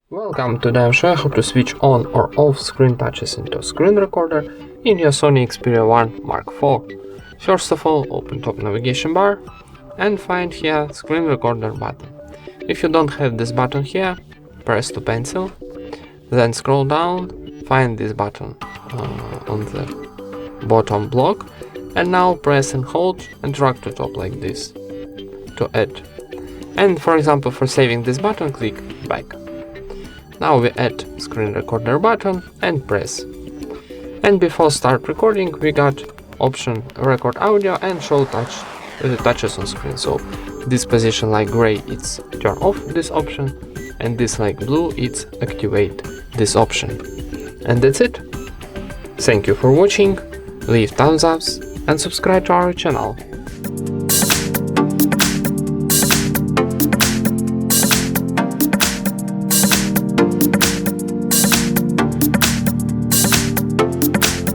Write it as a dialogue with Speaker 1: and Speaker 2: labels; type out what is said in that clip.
Speaker 1: Welcome, today I'll show you how to switch on or off screen touches into screen recorder in your SONY Xperia 1 Mark IV. First of all, open top navigation bar and find here screen recorder button. If you don't have this button here, press to pencil, then scroll down, find this button on the bottom block, and now press and hold and drag to top like this to add. And for example, for saving this button, click back. Now we add screen recorder button and press. And before start recording, we got option record audio and show touches on screen. So this position like gray, it's turn off this option, and this like blue, it's activate this option. And that's it. Thank you for watching, leave thumbs ups and subscribe to our channel.